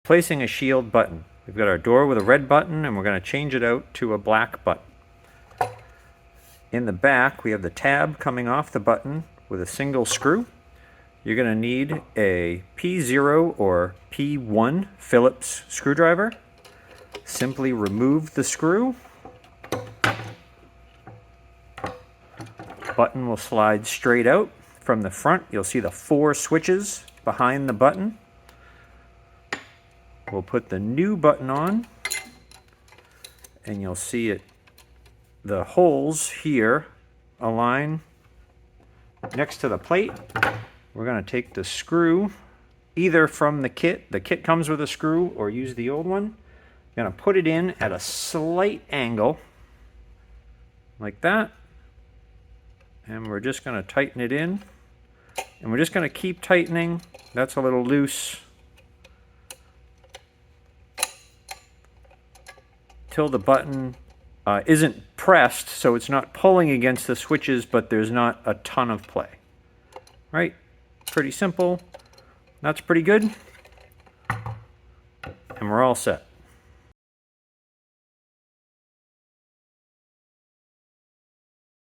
Placing a shield button. We've got our door with a red button and we're going to change it out to a black button. In the back we have the tab coming off the button with a single screw. You're going to need a P0 or P1 Phillips screwdriver. Simply remove the screw. Button will slide straight out. From the front you'll see the 4 switches behind the button. We'll put the new button on and you'll see it. The holes here align next to the plate. We're going to take the screw either from the kit. The kit comes with a screw, or use the old one. You're going to put it in at a slight angle like that. And we're just going to tighten it in. And we're just going to keep tightening. That's a little loose. Till the button isn't pressed, so it's not pulling against the switches, but there's not a ton of play. Right? Pretty simple. That's pretty good. And we're all set.